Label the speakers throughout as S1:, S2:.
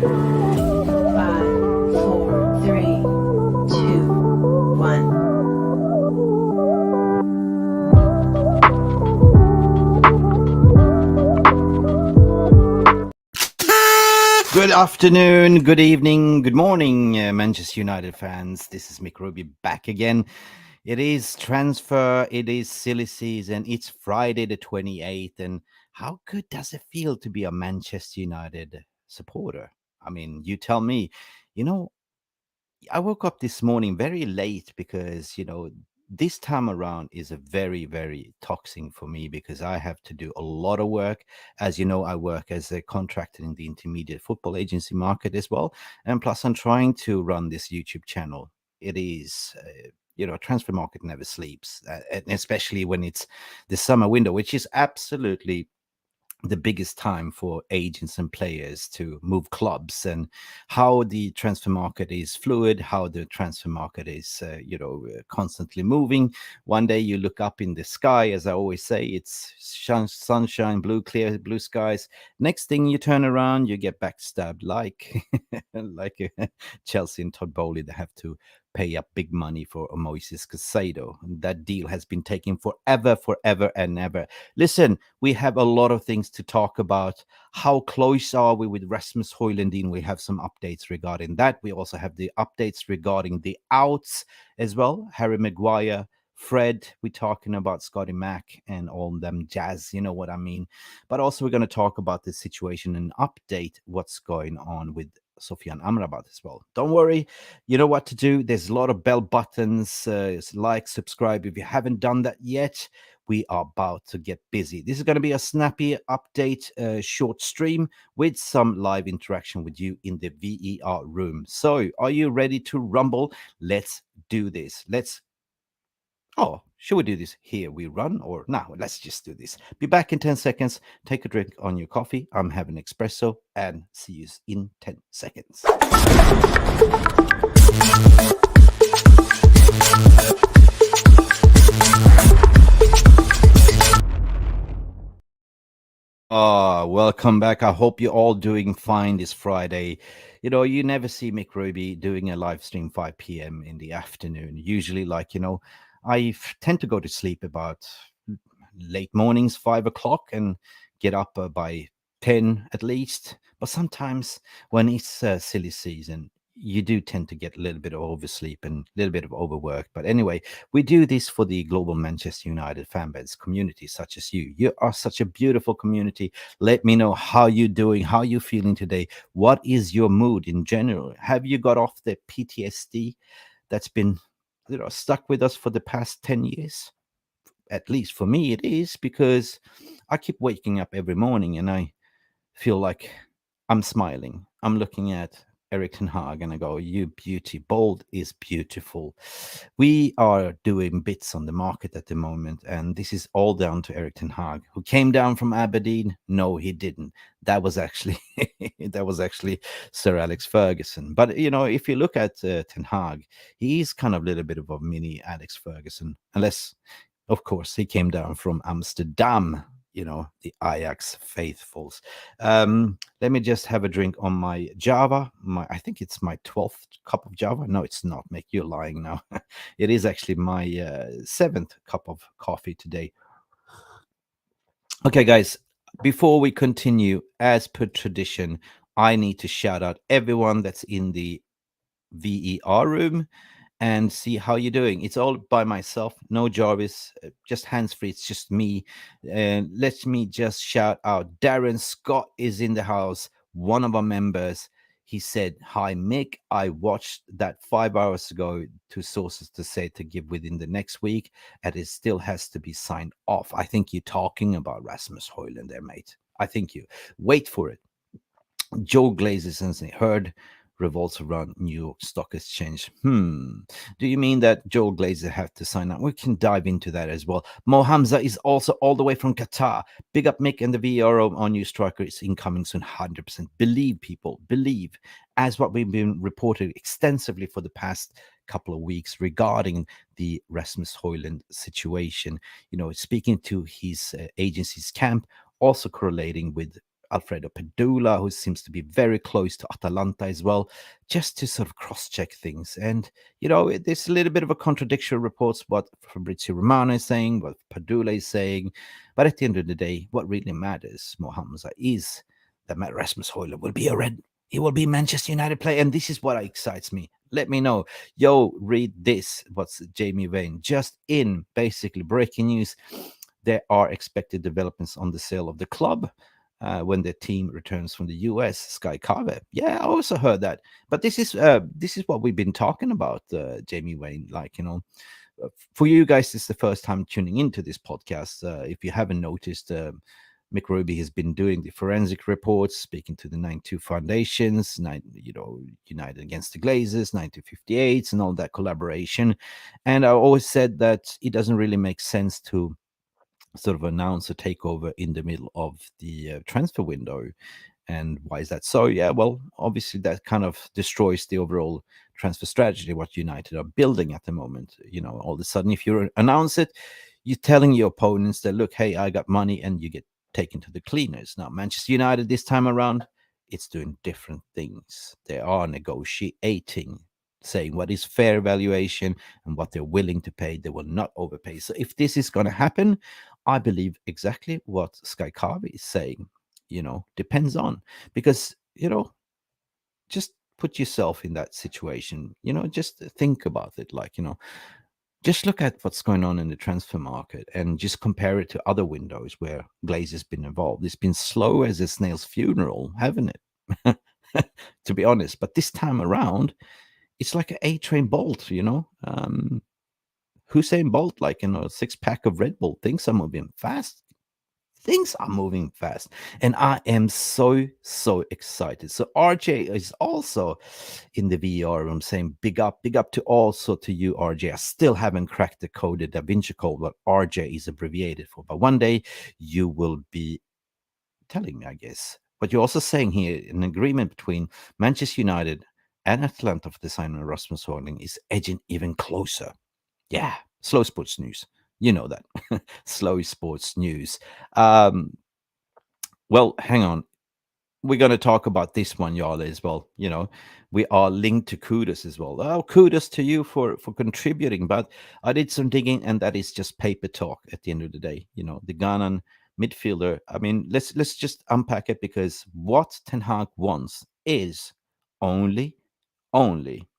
S1: 5, 4, 3, 2, 1.
S2: Good afternoon, good evening, good morning, Manchester United fans. This is Mick back again. It is transfer, it is silly season, it's Friday the 28th, and how good does it feel to be a Manchester United supporter? I mean, you tell me. You know, I woke up this morning very late because, this time around is a very, very toxic for me because I have to do a lot of work. As you know, I work as a contractor in the intermediate football agency market as well. And plus, I'm trying to run this YouTube channel. It is, transfer market never sleeps, and especially when it's the summer window, which is absolutely the biggest time for agents and players to move clubs, and how the transfer market is fluid, how the transfer market is constantly moving. One day you look up in the sky, as I always say, it's sunshine, clear blue skies. Next thing you turn around, you get backstabbed like like Chelsea and Todd Bowley. They have to pay up big money for Moises Caicedo. That deal has been taking forever and ever. Listen, we have a lot of things to talk about. How close are we with Rasmus HOJLUND? We have some updates regarding that. We also have the updates regarding the outs as well. Harry Maguire, Fred, we're talking about Scotty Mac and all them jazz, you know what I mean. But also we're going to talk about the situation and update what's going on with Sofyan Amrabat as well. Don't worry, you know what to do. There's a lot of bell buttons, like, subscribe if you haven't done that yet. We are about to get busy. This is going to be a snappy update, short stream with some live interaction with you in the VER room. So are you ready to rumble? Let's do this. Should we do this here? We run, or now let's just do this. Be back in 10 seconds. Take a drink on your coffee. I'm having espresso, and see you in 10 seconds. Welcome back. I hope you're all doing fine this Friday. You never see Mick Ruby doing a live stream 5 p.m. in the afternoon. Usually, I tend to go to sleep about late mornings, 5 o'clock, and get up by 10 at least. But sometimes when it's silly season, you do tend to get a little bit of oversleep and a little bit of overwork. But anyway, we do this for the global Manchester United fan base community, such as you. You are such a beautiful community. Let me know how you're doing, how you're feeling today. What is your mood in general? Have you got off the PTSD that's been stuck with us for the past 10 years? At least for me, it is, because I keep waking up every morning and I feel like I'm smiling. I'm looking at Erik ten Hag and I go, you beauty, bold is beautiful. We are doing bits on the market at the moment, and this is all down to Erik ten Hag, who came down from Aberdeen. No, he didn't. That was actually Sir Alex Ferguson. But if you look at ten Hag, he's kind of a little bit of a mini Alex Ferguson, unless, of course, he came down from Amsterdam, the Ajax faithfuls. Let me just have a drink on my Java. I think it's my 12th cup of Java. No, it's not, Mick. You're lying now. It is actually my 7th cup of coffee today. Okay, guys, before we continue, as per tradition, I need to shout out everyone that's in the VER room and see how you're doing. It's all by myself, no Jarvis, just hands-free. It's just me. Let me just shout out Darren Scott is in the house, one of our members. He said, hi, Mick. I watched that 5 hours ago. Two sources to say to give within the next week, and it still has to be signed off. I think you're talking about Rasmus HOJLUND there, mate. I think you. Wait for it. Joe Glazes since heard revolts around New York Stock Exchange. Do you mean that Joe Glazes have to sign up? We can dive into that as well. Mo Hamza is also all the way from Qatar. Big up Mick, and the VRO on new striker is incoming soon. 100%. Believe, people, believe. As what we've been reported extensively for the past couple of weeks regarding the Rasmus HOJLUND situation. Speaking to his agency's camp, also correlating with Alfredo Pedula, who seems to be very close to Atalanta as well, just to sort of cross-check things. And, there's a little bit of a contradiction reports what Fabrizio Romano is saying, what Pedula is saying. But at the end of the day, what really matters, Mohammed, is that Rasmus Højlund will be a red. He will be Manchester United player. And this is what excites me. Let me know. Yo, read this. What's Jamie Vane? Just in, basically, breaking news. There are expected developments on the sale of the club when the team returns from the US. 𝒂𝒊𝒄𝒌. Yeah, I also heard that. But this is what we've been talking about, Jamie Wayne. For you guys, this is the first time tuning into this podcast. If you haven't noticed, Mick Ruby has been doing the forensic reports, speaking to the 92 foundations, United Against the Glazers, 1958s, and all that collaboration. And I always said that it doesn't really make sense to sort of announce a takeover in the middle of the transfer window. And why is that so? Yeah, well, obviously that kind of destroys the overall transfer strategy what United are building at the moment. All of a sudden, if you announce it, you're telling your opponents that, look, hey, I got money, and you get taken to the cleaners. Now, Manchester United this time around, it's doing different things. They are negotiating, saying what is fair valuation and what they're willing to pay. They will not overpay. So if this is going to happen, I believe exactly what 𝒂𝒊𝒄𝒌 is saying. Depends on, because just put yourself in that situation. Just think about it. Just look at what's going on in the transfer market and just compare it to other windows where Glaze has been involved. It's been slow as a snail's funeral, haven't it? To be honest. But this time around, it's like an A-train Bolt, Usain Bolt, a six-pack of Red Bull. Things are moving fast. Things are moving fast, and I am so excited. So RJ is also in the VR room, saying big up to also to you, RJ. I still haven't cracked the code, the Da Vinci Code, what RJ is abbreviated for, but one day you will be telling me, I guess. But you're also saying here an agreement between Manchester United and Atalanta for the signing of Rasmus Højlund is edging even closer. Yeah, slow sports news. You know that. Slow sports news. Well, hang on. We're going to talk about this one, y'all, as well. We are linked to Kudos as well. Oh, kudos to you for contributing. But I did some digging, and that is just paper talk at the end of the day. The Ghanaian midfielder. I mean, let's just unpack it, because what Ten Hag wants is only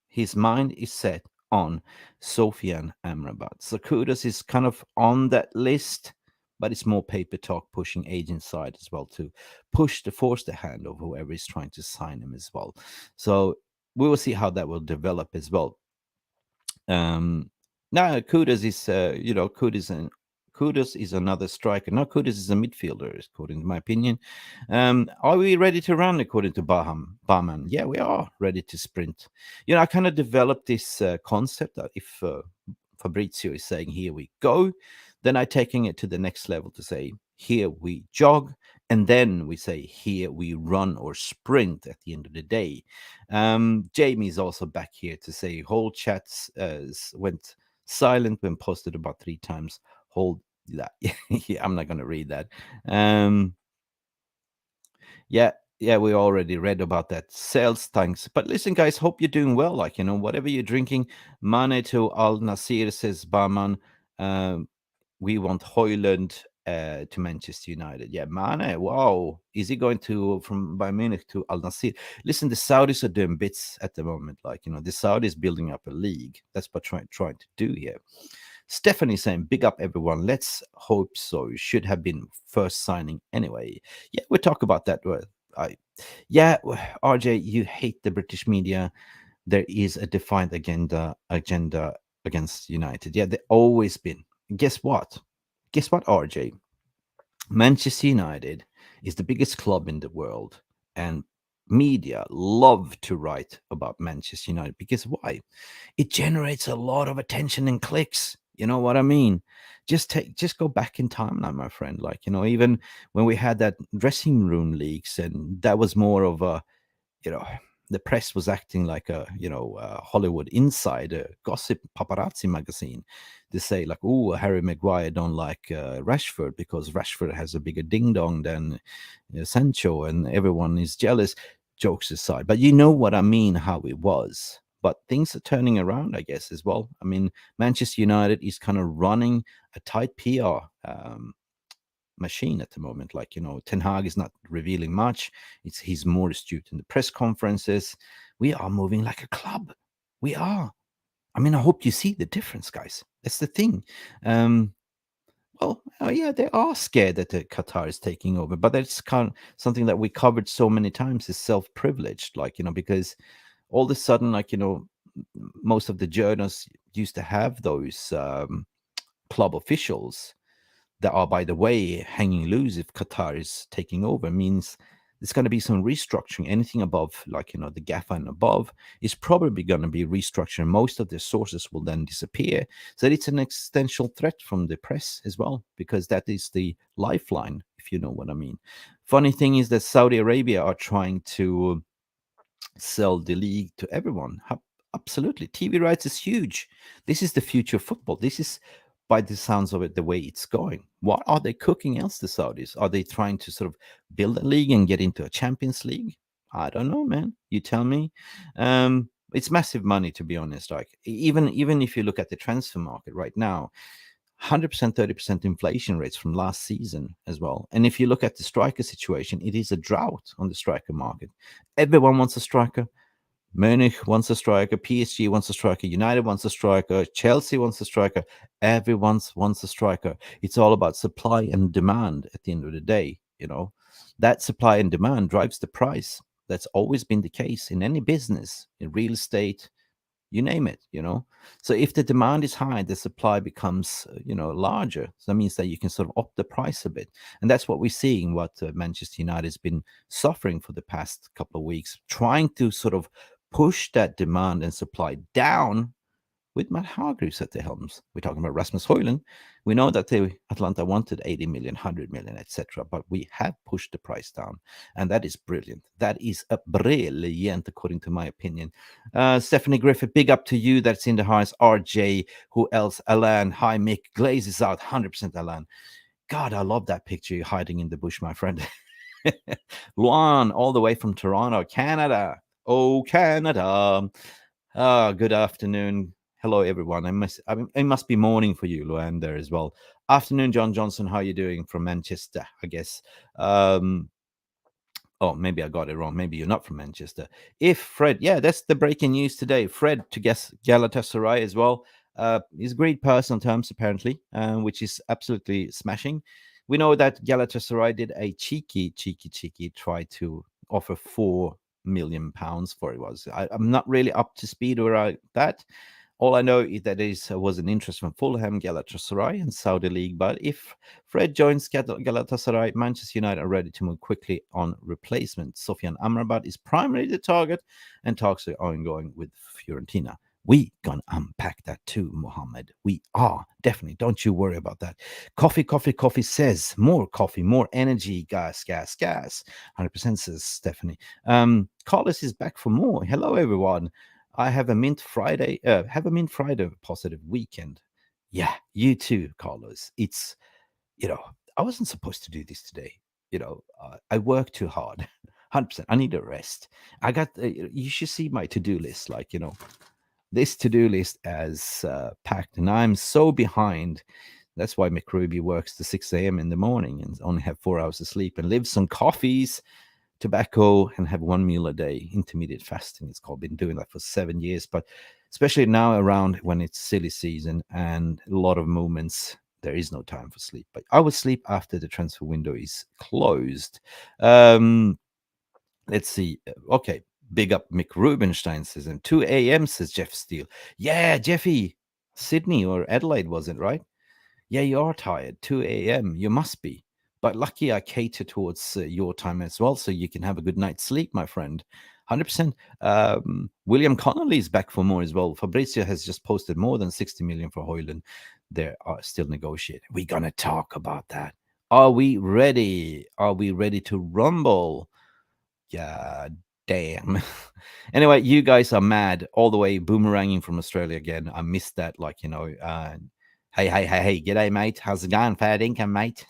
S2: his mind is set on Sofian Amrabat. So Kudos is kind of on that list, but it's more paper talk, pushing agent side as well to force the hand of whoever is trying to sign him as well. So we will see how that will develop as well. Now Kudos is Kudos is another striker. Now Kudos is a midfielder, according to my opinion. Are we ready to run, according to Barman? Yeah, we are ready to sprint. I kind of developed this concept that if Fabrizio is saying, here we go, then I'm taking it to the next level to say, here we jog, and then we say, here we run or sprint at the end of the day. Jamie is also back here to say, whole chats went silent when posted about 3 times. Hold that. Yeah, I'm not going to read that. Yeah, we already read about that. Sales, thanks. But listen, guys, hope you're doing well. Whatever you're drinking. Mane to Al Nasir, says Barman. We want Højlund to Manchester United. Yeah, Mane, wow. Is he going from Bayern Munich to Al Nasir? Listen, the Saudis are doing bits at the moment. The Saudis building up a league. That's what trying to do here. Stephanie saying, big up everyone. Let's hope so. Should have been first signing anyway. Yeah, we'll talk about that. RJ, you hate the British media. There is a defined agenda against United. Yeah, they've always been. Guess what, RJ? Manchester United is the biggest club in the world, and media love to write about Manchester United, because why? It generates a lot of attention and clicks. You know what I mean? Just go back in time now, my friend. Even when we had that dressing room leaks, and that was more of a, the press was acting like a, Hollywood insider gossip paparazzi magazine. They say like, oh, Harry Maguire don't like Rashford because Rashford has a bigger ding dong than Sancho, and everyone is jealous. Jokes aside, but you know what I mean, how it was. But things are turning around, I guess, as well. I mean, Manchester United is kind of running a tight PR machine at the moment. Like, Ten Hag is not revealing much. He's more astute in the press conferences. We are moving like a club. We are. I mean, I hope you see the difference, guys. That's the thing. Well, yeah, they are scared that the Qatar is taking over, but that's kind of something that we covered so many times is self-privileged, like, because all of a sudden, like, most of the journalists used to have those club officials that are, by the way, hanging loose if Qatar is taking over. Means there's going to be some restructuring. Anything above, like, the GAFA and above, is probably going to be restructured. Most of the sources will then disappear. So it's an existential threat from the press as well, because that is the lifeline, if you know what I mean. Funny thing is that Saudi Arabia are trying to sell the league to everyone. Absolutely. TV rights is huge. This is the future of football. This is, by the sounds of it, the way it's going. What are they cooking else, the Saudis? Are they trying to sort of build a league and get into a Champions League? I don't know, man. You tell me. It's massive money, to be honest. Like, even if you look at the transfer market right now, 100%, 30% inflation rates from last season as well. And if you look at the striker situation, it is a drought on the striker market. Everyone wants a striker. Munich wants a striker, PSG wants a striker, United wants a striker, Chelsea wants a striker. Everyone wants a striker. It's all about supply and demand at the end of the day. That supply and demand drives the price. That's always been the case in any business, in real estate, you name it. So if the demand is high, the supply becomes larger. So that means that you can sort of up the price a bit, and that's what we're seeing, what Manchester United has been suffering for the past couple of weeks, trying to sort of push that demand and supply down with Matt Hargreaves at the helms. We're talking about Rasmus Højlund. We know that the Atalanta wanted 80 million, 100 million, etc. But we have pushed the price down, and that is brilliant. That is a brilliant, according to my opinion. Stephanie Griffith, big up to you. That's in the house. RJ, who else? Alan, hi Mick. Glaze is out, 100% Alan. God, I love that picture. You're hiding in the bush, my friend. Luan, all the way from Toronto, Canada. Oh, Canada. Good afternoon. Hello, everyone. It must be morning for you, Luan, there as well. Afternoon, John Johnson. How are you doing from Manchester, I guess? Oh, maybe I got it wrong. Maybe you're not from Manchester. If Fred, yeah, that's the breaking news today. Fred to guess Galatasaray as well. He's agreed personal terms apparently, which is absolutely smashing. We know that Galatasaray did a cheeky try to offer £4 million for it. I'm not really up to speed around that. All I know is that there was an interest from Fulham, Galatasaray, and Saudi League. But if Fred joins Galatasaray, Manchester United are ready to move quickly on replacement. Sofian Amrabat is primarily the target, and talks are ongoing with Fiorentina. We gonna unpack that too, Mohammed. We are definitely. Don't you worry about that. Coffee says more coffee, more energy, gas. 100% says Stephanie. Carlos is back for more. Hello, everyone. I have a mint Friday. Have a mint Friday positive weekend. Yeah, you too, Carlos. It's I wasn't supposed to do this today. I work too hard. 100%. I need a rest. I got. You should see my to-do list. Like this to-do list as packed, and I'm so behind. That's why McRuby works to 6 a.m. in the morning and only have 4 hours of sleep and lives on coffees, tobacco, and have one meal a day. Intermediate fasting, it's called. Been doing that for 7 years, but especially now around when it's silly season and a lot of movements, there is no time for sleep. But I will sleep after the transfer window is closed. Let's see. Okay, big up Mick Rubenstein says, and 2 a.m. says Jeff Steele. Yeah, Jeffy, Sydney or Adelaide, was it right? Yeah, you are tired. 2 a.m. You must be. But lucky I cater towards your time as well, so you can have a good night's sleep, my friend. 100%. William Connolly is back for more as well. Fabrizio has just posted more than 60 million for Højlund. They are still negotiating. We're going to talk about that. Are we ready? Are we ready to rumble? Yeah, damn. Anyway, you guys are mad all the way boomeranging from Australia again. I missed that. Like, hey, g'day, mate. How's it going? Fair income, mate.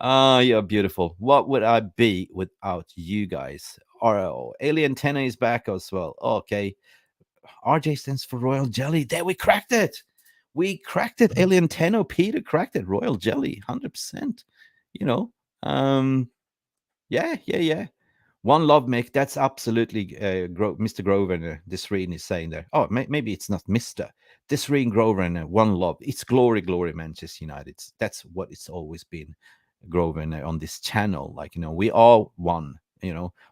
S2: You're beautiful. What would I be without you guys? Alien Tenor is back as well. Okay. RJ stands for Royal Jelly. There, we cracked it. We cracked it. Alien Tenor, Peter cracked it. Royal Jelly, 100%. Yeah. One love, Mick. That's absolutely Mr. Grover and Disreen is saying there. Oh, maybe it's not Mr. Disreen Grover and one love. It's glory, Manchester United. That's what it's always been, Grover, on this channel. Like, we are one.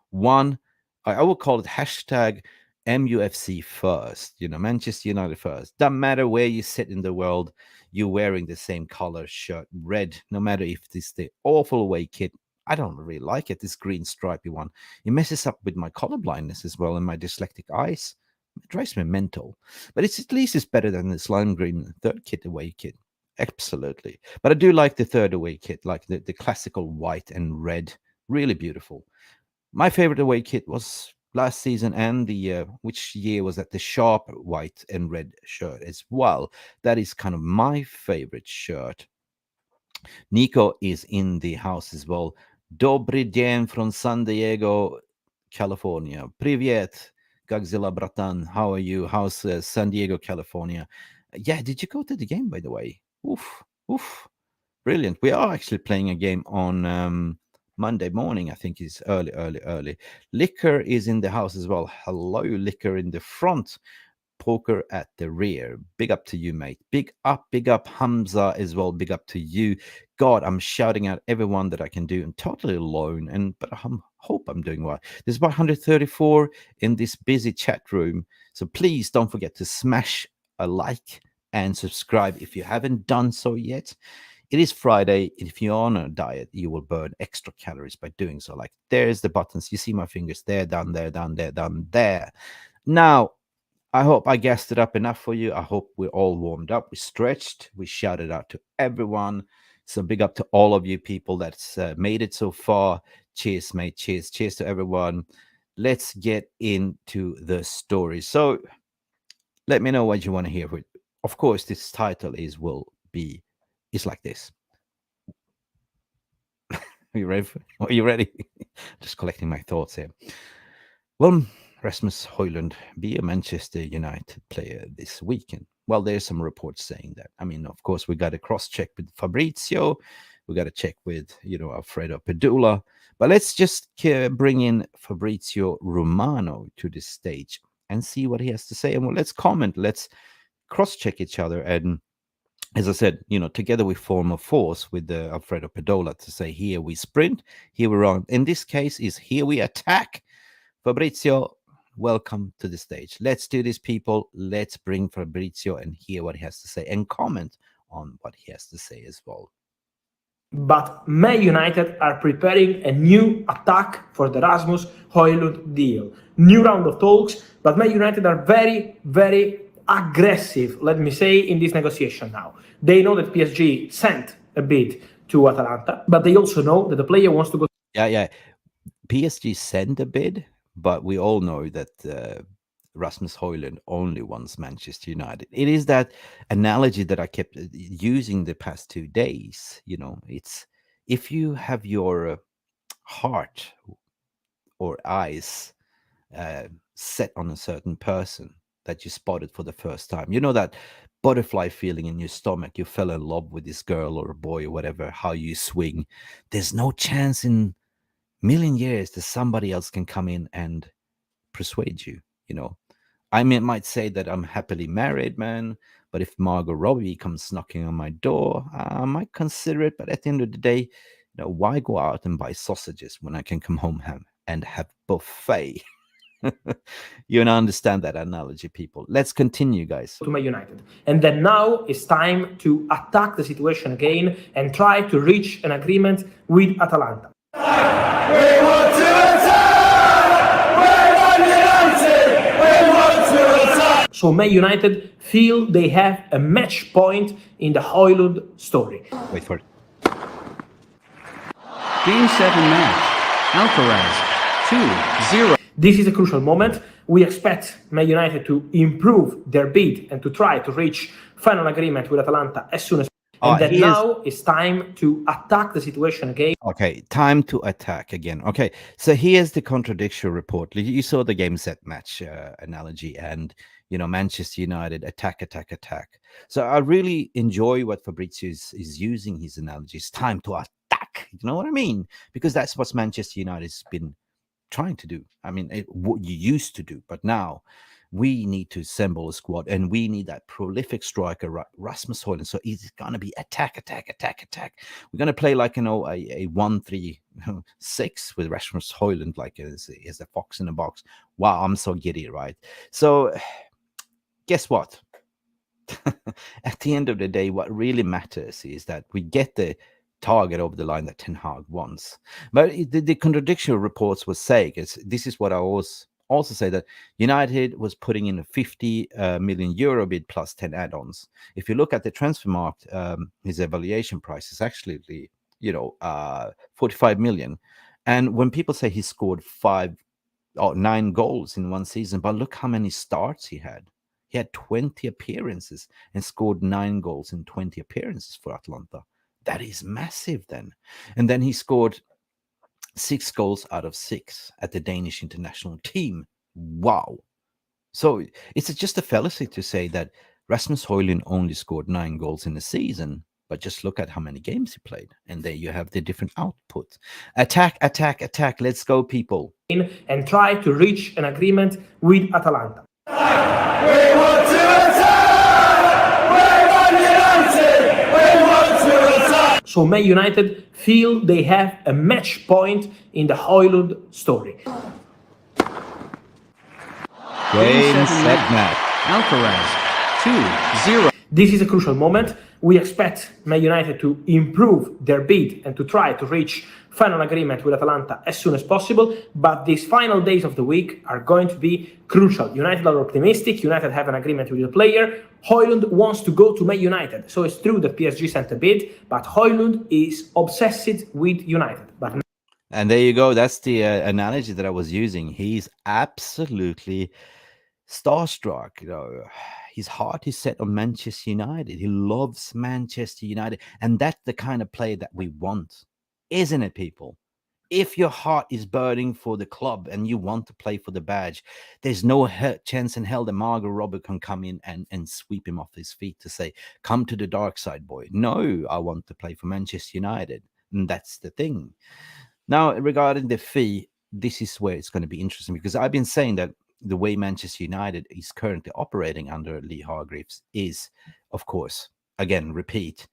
S2: One. I will call it hashtag MUFC first. Manchester United first. Doesn't matter where you sit in the world, you're wearing the same color shirt, red. No matter if it's the awful away kit. I don't really like it, this green stripy one. It messes up with my color blindness as well and my dyslexic eyes. It drives me mental. But at least it's better than the slime green third kit away kit. Absolutely. But I do like the third away kit, like the classical white and red. Really beautiful. My favorite away kit was last season, and the which year was that? The sharp white and red shirt as well. That is kind of my favorite shirt. Nico is in the house as well. Dobry dzień from San Diego, California. Привет, Godzilla bratan. How are you? How's San Diego, California? Yeah, did you go to the game, by the way? Oof. Brilliant. We are actually playing a game on Monday morning. I think it's early. Liquor is in the house as well. Hello, Liquor in the front. Poker at the rear. Big up to you, mate. Big up Hamza as well. Big up to you. God, I'm shouting out everyone that I can do. I'm totally alone, but I hope I'm doing well. There's about 134 in this busy chat room. So please don't forget to smash a like and subscribe if you haven't done so yet. It is Friday. If you're on a diet, you will burn extra calories by doing so. Like, there's the buttons. You see my fingers there, down there, down there, down there. Now, I hope I gassed it up enough for you. I hope we're all warmed up. We stretched. We shouted out to everyone. So big up to all of you people that's made it so far. Cheers, mate. Cheers. Cheers to everyone. Let's get into the story. So let me know what you want to hear. Of course, this title is like this. Are you ready? Are you ready? Just collecting my thoughts here. Well, Rasmus Højlund be a Manchester United player this weekend? Well, there's some reports saying that. I mean, of course, we got to cross-check with Fabrizio. We got to check with, Alfredo Pedula. But let's just bring in Fabrizio Romano to the stage and see what he has to say. And let's comment. Let's cross-check each other. And as I said, together we form a force with Alfredo Pedula to say, here we sprint, here we run. In this case, is here we attack. Fabrizio, welcome to the stage. Let's do this, people. Let's bring Fabrizio and hear what he has to say and comment on what he has to say as well.
S3: But Man United are preparing a new attack for the Rasmus Højlund deal. New round of talks, but Man United are very, very aggressive, let me say, in this negotiation now. They know that PSG sent a bid to Atalanta, but they also know that the player wants to go.
S2: Yeah. PSG sent a bid, but we all know that Rasmus Højlund only wants Manchester United. It is that analogy that I kept using the past 2 days. It's if you have your heart or eyes set on a certain person that you spotted for the first time, that butterfly feeling in your stomach, you fell in love with this girl or a boy or whatever, how you swing. There's no chance in million years that somebody else can come in and persuade you. I might say that I'm happily married, man, but if Margot Robbie comes knocking on my door, I might consider it. But at the end of the day, why go out and buy sausages when I can come home and have buffet? You understand that analogy, people. Let's continue, guys.
S3: To Man United. And then now it's time to attack the situation again and try to reach an agreement with Atalanta.
S4: We want to attack! We want to attack!
S3: So Man United feel they have a match point in the Højlund story.
S2: Wait for it.
S5: Game 7 match. Alcaraz 2-0.
S3: This is a crucial moment. We expect Man United to improve their bid and to try to reach final agreement with Atalanta as soon as possible. And then now it's time to attack the situation again.
S2: Okay, time to attack again. Okay, so here's the contradiction report. You saw the game set match analogy, and Manchester United attack, attack, attack. So I really enjoy what Fabrizio is using his analogies. Time to attack. You know what I mean? Because that's what Manchester United has been trying to do. I mean, what you used to do, but now we need to assemble a squad, and we need that prolific striker, Rasmus Højlund. So it's gonna be attack, attack, attack, attack. We're gonna play like a 1-3-6 with Rasmus Højlund, like as a fox in the box. Wow, I'm so giddy, right? So, guess what? At the end of the day, what really matters is that we get the target over the line that Ten Hag wants. But the contradictory reports were saying, this is what I also say, that United was putting in a 50 million euro bid plus 10 add-ons. If you look at the transfer market, his evaluation price is actually 45 million. And when people say he scored 9 goals in one season, but look how many starts he had. He had 20 appearances and scored 9 goals in 20 appearances for Atalanta. That is massive then. And then he scored 6 goals out of 6 at the Danish international team. Wow. So it's just a fallacy to say that Rasmus Højlund only scored 9 goals in a season, but just look at how many games he played. And there you have the different output. Attack, attack, attack. Let's go, people.
S3: And try to reach an agreement with Atalanta.
S4: We want to attack! We're Man United! We want to attack!
S3: So Man United feel they have a match point in the Højlund story.
S2: Game, set, match.
S5: Alcaraz 2-0.
S3: This is a crucial moment. We expect Man United to improve their bid and to try to reach final agreement with Atalanta as soon as possible, but these final days of the week are going to be crucial. United are optimistic. United have an agreement with the player. Højlund wants to go to Man United. So it's true that PSG sent a bid, but Højlund is obsessed with United.
S2: And there you go. That's the analogy that I was using. He's absolutely starstruck. His heart is set on Manchester United. He loves Manchester United. And that's the kind of player that we want, isn't it, people? If your heart is burning for the club and you want to play for the badge, there's no chance in hell that Margot Robbie can come in and sweep him off his feet to say, come to the dark side, boy. No, I want to play for Manchester United. And that's the thing. Now, regarding the fee, this is where it's going to be interesting, because I've been saying that the way Manchester United is currently operating under Lee Hargreaves is, of course, again, repeat,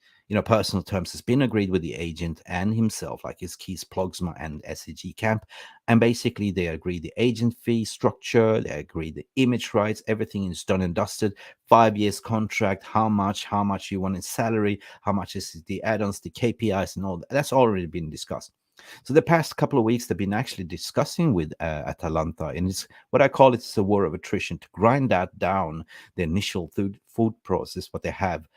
S2: personal terms has been agreed with the agent and himself, like his Kees Plogsma and SEG Camp. And basically they agree the agent fee structure, they agree the image rights, everything is done and dusted. 5 years contract, how much you want in salary, how much is the add-ons, the KPIs and all that. That's already been discussed. So the past couple of weeks, they've been actually discussing with Atalanta, and it's what I call it's a war of attrition, to grind that down, the initial food process, what they have.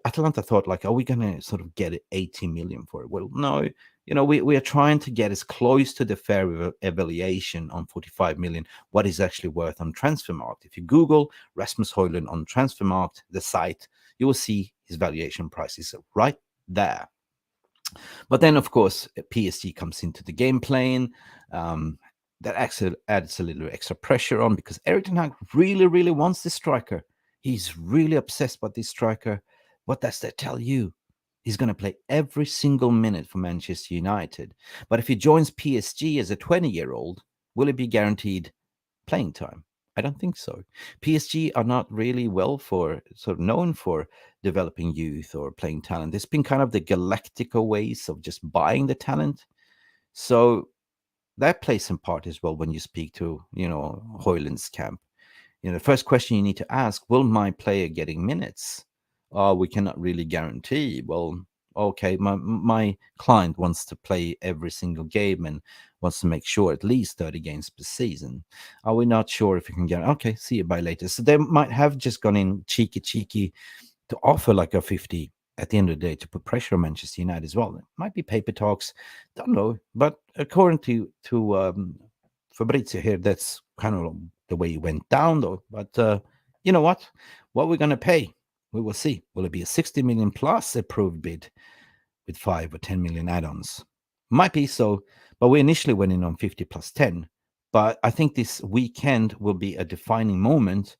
S2: Atalanta thought, like, are we going to sort of get 80 million for it? Well, no, we are trying to get as close to the fair evaluation on 45 million, what is actually worth on Transfermarkt. If you Google Rasmus Højlund on Transfermarkt, the site, you will see his valuation prices right there. But then, of course, PSG comes into the game plan. That actually adds a little extra pressure on, because Erik ten Hag really, really wants this striker. He's really obsessed with this striker. What does that tell you? He's going to play every single minute for Manchester United. But if he joins PSG as a 20-year-old, will he be guaranteed playing time? I don't think so. PSG are not really known for developing youth or playing talent. It's been kind of the Galactico ways of just buying the talent. So that plays some part as well when you speak to, Højlund's camp. The first question you need to ask, will my player getting minutes? We cannot really guarantee. Well, okay, my client wants to play every single game and wants to make sure at least 30 games per season. Are we not sure if we can get? Okay, see you by later. So they might have just gone in cheeky to offer like a 50 at the end of the day to put pressure on Manchester United as well. It might be paper talks, don't know. But according to Fabrizio here. That's kind of the way it went down, though. But you know what? What we're going to pay, we will see. Will it be a 60 million plus approved bid with 5 or 10 million add-ons? Might be so, but we initially went in on 50 plus 10. But I think this weekend will be a defining moment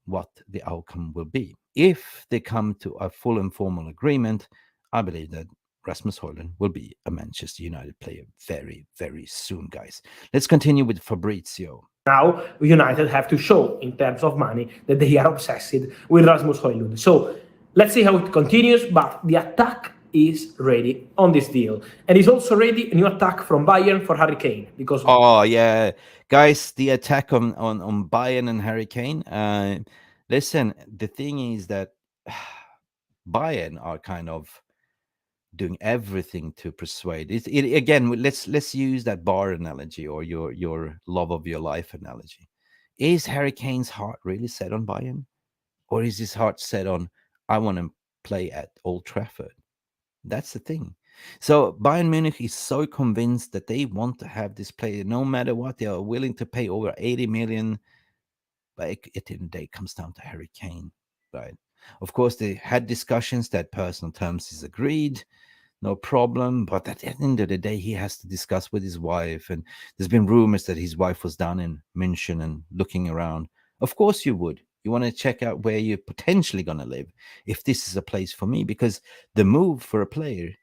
S2: what the outcome will be. If they come to a full and formal agreement, I believe that Rasmus Højlund will be a Manchester United player very, very soon, guys. Let's continue with Fabrizio.
S3: Now, United have to show, in terms of money, that they are obsessed with Rasmus Højlund. So, let's see how it continues, but the attack is ready on this deal. And is also ready a new attack from Bayern for Harry Kane. Because
S2: oh, yeah. Guys, the attack on Bayern and Harry Kane. Listen, the thing is that Bayern are kind of doing everything to persuade. Again, let's use that bar analogy or your love of your life analogy. Is Harry Kane's heart really set on Bayern, or is his heart set on I want to play at Old Trafford? That's the thing. So Bayern Munich is so convinced that they want to have this player, no matter what. They are willing to pay over 80 million. But at the end of the day, it comes down to Harry Kane, right? Of course, they had discussions that personal terms is agreed, no problem. But at the end of the day, he has to discuss with his wife. And there's been rumors that his wife was down in München and looking around. Of course you would. You want to check out where you're potentially going to live, if this is a place for me, because the move for a player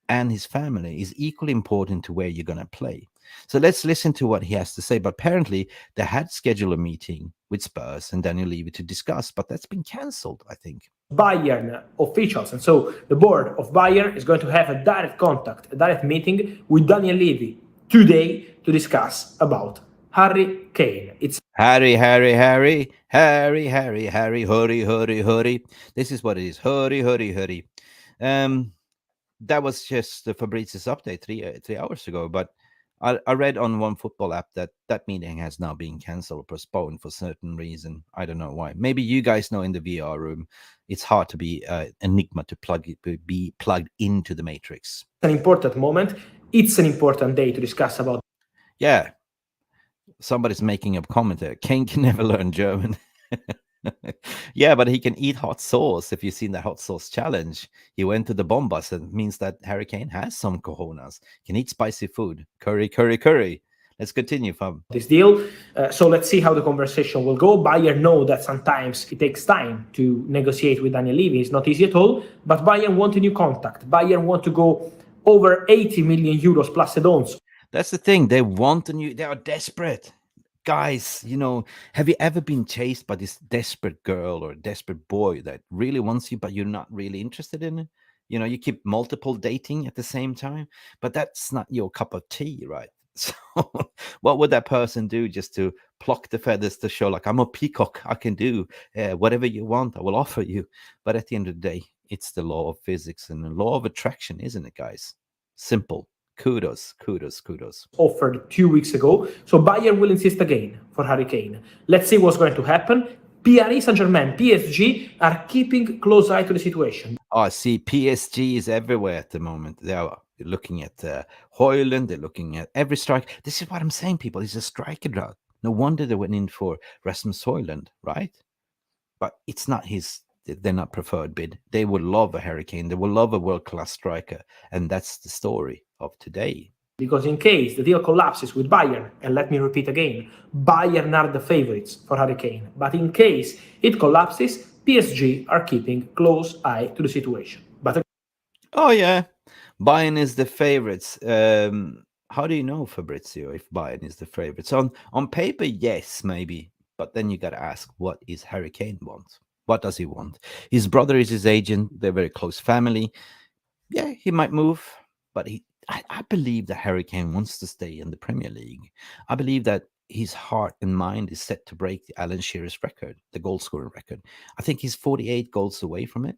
S2: and his family is equally important to where you're going to play. So let's listen to what he has to say. But apparently they had scheduled a meeting with Spurs and Daniel Levy to discuss, but that's been cancelled, I think.
S3: Bayern officials, and so the board of Bayern is going to have a direct contact, a direct meeting with Daniel Levy today to discuss about Harry Kane. It's
S2: Harry, hurry, hurry. This is what it is. Hurry. That was just Fabrizio's update 3 hours ago. But I read on one football app that meeting has now been cancelled or postponed for certain reason. I don't know why. Maybe you guys know in the VR room. It's hard to be enigma to be plugged into the matrix.
S3: an important moment. It's an important day to discuss about.
S2: Yeah. Somebody's making a comment there. Kane can never learn German. Yeah, but he can eat hot sauce. If you've seen the hot sauce challenge, he went to the Bombas. It means that Harry Kane has some cojones. Can eat spicy food. Curry. Let's continue, Fab.
S3: This deal. So let's see how the conversation will go. Bayern know that sometimes it takes time to negotiate with Daniel Levy. It's not easy at all. But Bayern want a new contact. Bayern want to go over 80 million euros plus add-ons.
S2: That's the thing. They want a new. They are desperate. Guys, have you ever been chased by this desperate girl or desperate boy that really wants you, but you're not really interested in it? You keep multiple dating at the same time, but that's not your cup of tea, right? So what would that person do just to pluck the feathers to show, like, I'm a peacock, I can do whatever you want, I will offer you. But at the end of the day, it's the law of physics and the law of attraction, isn't it, guys? Simple. Kudos.
S3: Offered 2 weeks ago. So Bayern will insist again for Harry Kane. Let's see what's going to happen. Paris Saint-Germain, PSG are keeping close eye to the situation.
S2: Oh, see, PSG is everywhere at the moment. They are looking at Højlund. They're looking at every strike. This is what I'm saying, people. He's a striker drought. No wonder they went in for Rasmus Højlund, right? But it's not they're not preferred bid. They would love a Harry Kane. They would love a world-class striker. And that's the story of today.
S3: Because in case the deal collapses with Bayern, and let me repeat again, Bayern are the favorites for Harry Kane. But in case it collapses, PSG are keeping close eye to the situation. But
S2: oh yeah, Bayern is the favorites. How do you know, Fabrizio, if Bayern is the favorites? On paper, yes, maybe. But then you got to ask, what is Harry Kane want? What does he want? His brother is his agent. They're very close family. Yeah, he might move, but I believe that Harry Kane wants to stay in the Premier League. I believe that his heart and mind is set to break Alan Shearer's record, the goal scoring record. I think he's 48 goals away from it.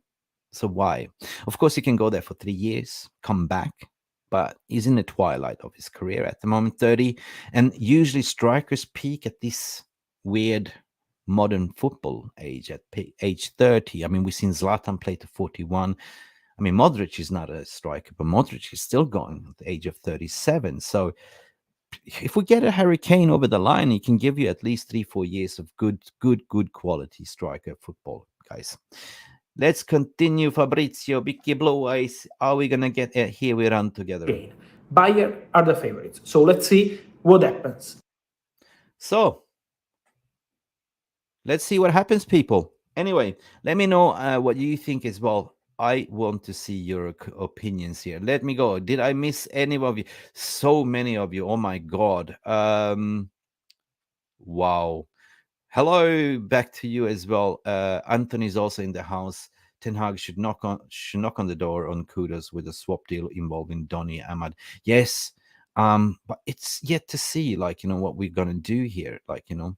S2: So why? Of course, he can go there for 3 years, come back, but he's in the twilight of his career at the moment, 30. And usually strikers peak at this weird modern football age, at age 30. I mean, we've seen Zlatan play to 41. I mean, Modric is not a striker, but Modric is still going at the age of 37. So if we get a Harry Kane over the line, he can give you at least 3-4 years of good quality striker football, guys. Let's continue. Fabrizio, Bicky Blue Eyes. Are we gonna get here? We run together.
S3: Kane. Bayern are the favorites. So let's see what happens.
S2: So let's see what happens, people. Anyway, let me know what you think as well. I want to see your opinions here. Let me go. Did I miss any of you? So many of you. Oh my God. Wow. Hello, back to you as well. Anthony's also in the house. Tenhag should knock on the door on Kudos with a swap deal involving Donny Ahmad. Yes, but it's yet to see, like, you know, what we're gonna do here. Like, you know,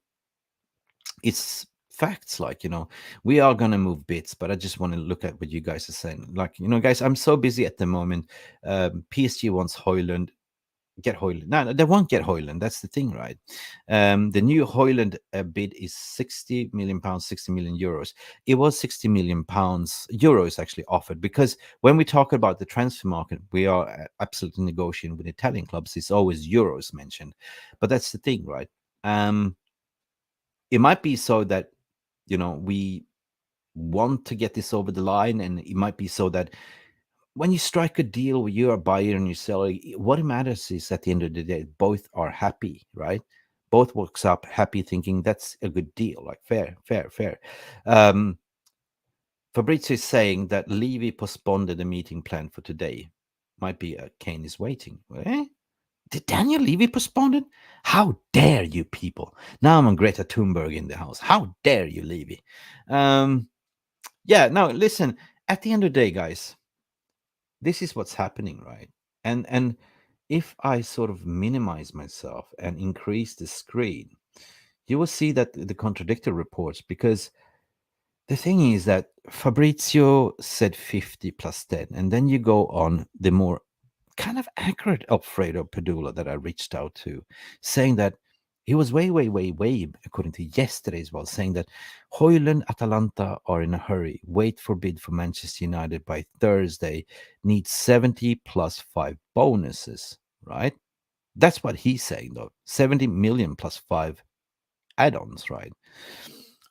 S2: it's facts, like, you know, we are gonna move bits, but I just want to look at what you guys are saying. Like, you know, guys, I'm so busy at the moment. PSG wants HOJLUND. Get HOJLUND. No, they won't get HOJLUND. That's the thing, right? The new HOJLUND bid is 60 million pounds, 60 million euros. It was 60 million euros actually offered, because when we talk about the transfer market, we are absolutely negotiating with Italian clubs. It's always euros mentioned, but that's the thing, right? It might be so that, you know, we want to get this over the line, and it might be so that when you strike a deal where you're a buyer and you sell, what matters is at the end of the day, both are happy, right? Both walks up happy, thinking that's a good deal, like fair. Fabrizio is saying that Levy postponed the meeting planned for today. Might be Kane is waiting. Eh? Did Daniel Levy postpone it? How dare you people? Now I'm on Greta Thunberg in the house. How dare you, Levy? Yeah, no, listen, at the end of the day, guys, this is what's happening, right? And if I sort of minimize myself and increase the screen, you will see that the contradictory reports, because the thing is that Fabrizio said 50 plus 10, and then you go on the more kind of accurate Alfredo Padula that I reached out to, saying that he was way, according to yesterday as well, saying that HOJLUND, Atalanta are in a hurry. Wait for bid for Manchester United by Thursday. Need 70 plus 5 bonuses, right? That's what he's saying, though. 70 million plus 5 add-ons, right?